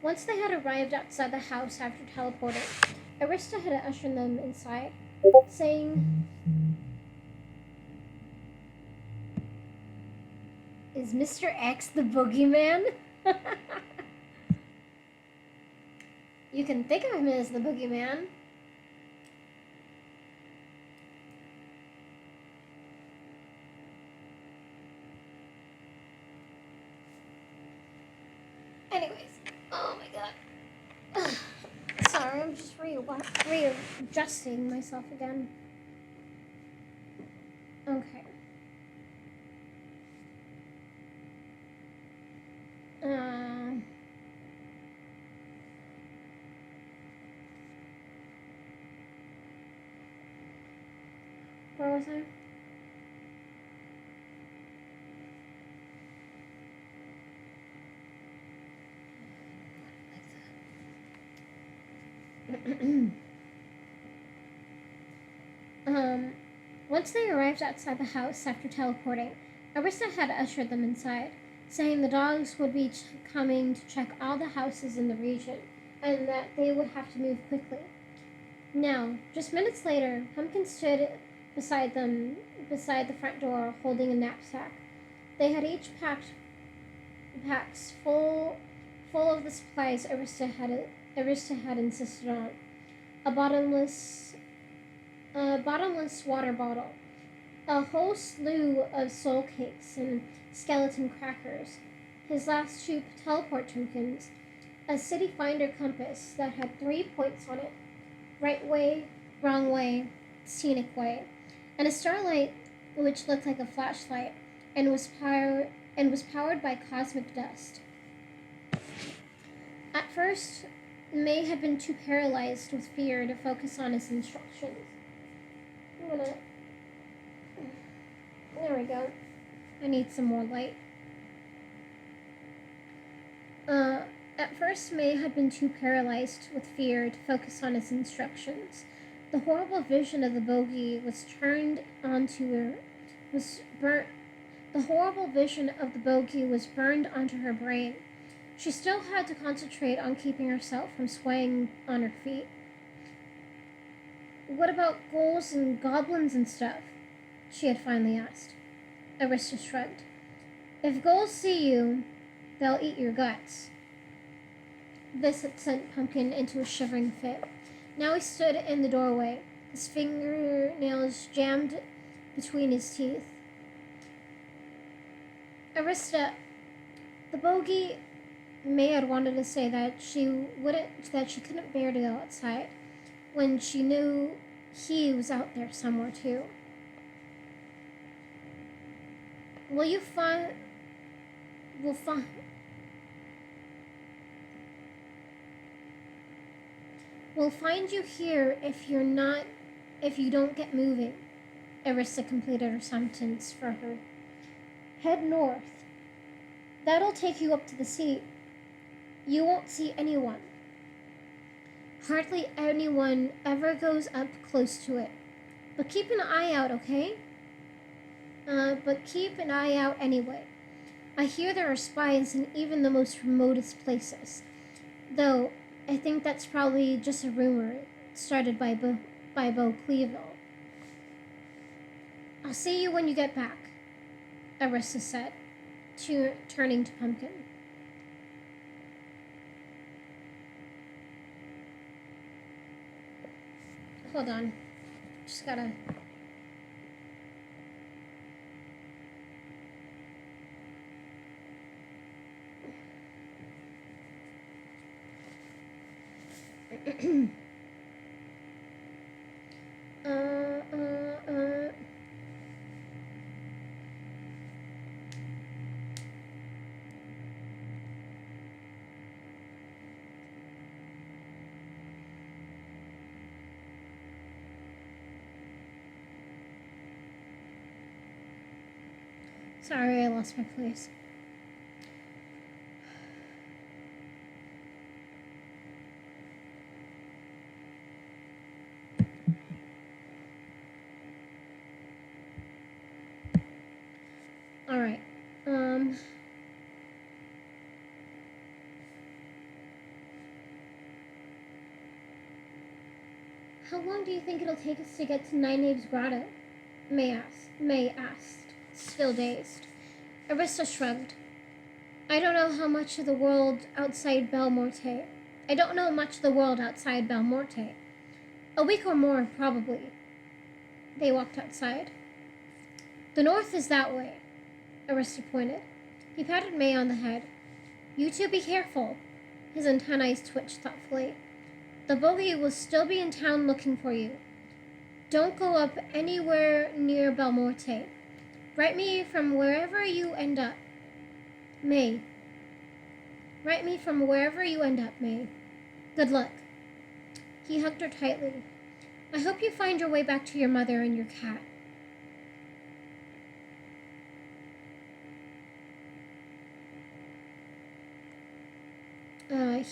Once they had arrived outside the house after teleporting, Arista had ushered them inside, saying, "Is Mr. X the boogeyman?" You can think of him as the boogeyman. Anyways, oh my god. Sorry, I'm just readjusting myself again. Okay. Where was I? Once they arrived outside the house after teleporting, Arista had ushered them inside, saying the dogs would be coming to check all the houses in the region, and that they would have to move quickly. Now, just minutes later, Pumpkin stood beside the front door, holding a knapsack. They had each packed packs full of the supplies Arista had insisted on. A bottomless water bottle, a whole slew of soul cakes and skeleton crackers, his last 2 teleport tokens, a city finder compass that had 3 points on it: right way, wrong way, scenic way, and a starlight which looked like a flashlight and was powered by cosmic dust. At first, May had been too paralyzed with fear to focus on his instructions. There we go. I need some more light. At first, May had been too paralyzed with fear to focus on his instructions. The horrible vision of the bogey was burned onto her brain. She still had to concentrate on keeping herself from swaying on her feet. "What about ghouls and goblins and stuff?" she had finally asked. Arista shrugged. "If ghouls see you, they'll eat your guts." This had sent Pumpkin into a shivering fit. Now he stood in the doorway, his fingernails jammed between his teeth. "Arista, the bogey..." May had wanted to say that she couldn't bear to go outside, when she knew he was out there somewhere too. We'll find you here if you're not if you don't get moving. Arista completed her sentence for her. Head north. That'll take you up to the sea. You won't see anyone. Hardly anyone ever goes up close to it. But keep an eye out, okay? But keep an eye out anyway. I hear there are spies in even the most remotest places. Though, I think that's probably just a rumor started by Bo Cleaville. I'll see you when you get back, Arista said, turning to Pumpkin. Hold on. Just gotta... Sorry, I lost my place. Alright. How long do you think it'll take us to get to Nine Abe's grotto? May asked, still dazed. Arista shrugged. I don't know much of the world outside Belmorte. A week or more, probably. They walked outside. The north is that way, Arista pointed. He patted May on the head. You two be careful. His antennae twitched thoughtfully. The bogey will still be in town looking for you. Don't go up anywhere near Belmorte. Write me from wherever you end up. May. Write me from wherever you end up, May. Good luck. He hugged her tightly. I hope you find your way back to your mother and your cat.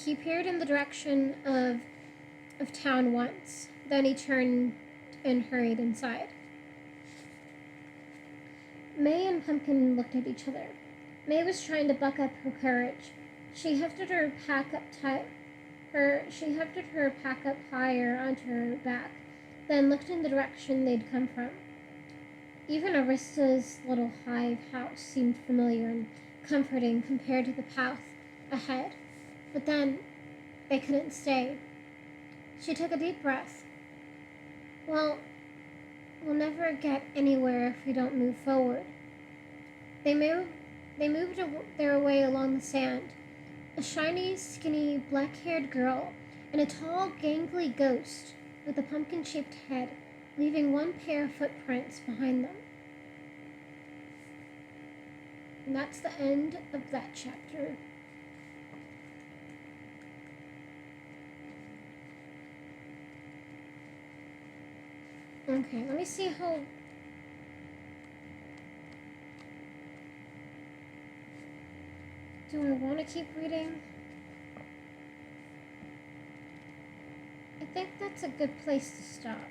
He peered in the direction of town once. Then he turned and hurried inside. May and Pumpkin looked at each other. May was trying to buck up her courage. She hefted her pack up higher onto her back, then looked in the direction they'd come from. Even Arista's little hive house seemed familiar and comforting compared to the path ahead. But then, they couldn't stay. She took a deep breath. Well, we'll never get anywhere if we don't move forward. They moved their way along the sand. A shiny, skinny, black-haired girl and a tall, gangly ghost with a pumpkin-shaped head, leaving one pair of footprints behind them. And that's the end of that chapter. Okay, let me see how... Do I want to keep reading? I think that's a good place to stop.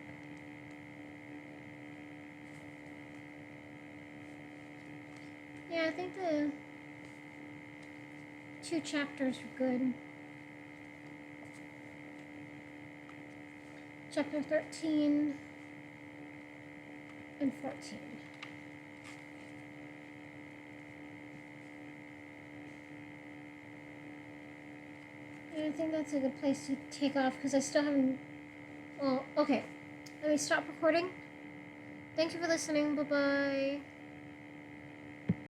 Yeah, I think the 2 chapters are good. Chapter 13 and 14. And I think that's a good place to take off because I still haven't... Well, okay. Let me stop recording. Thank you for listening. Bye-bye.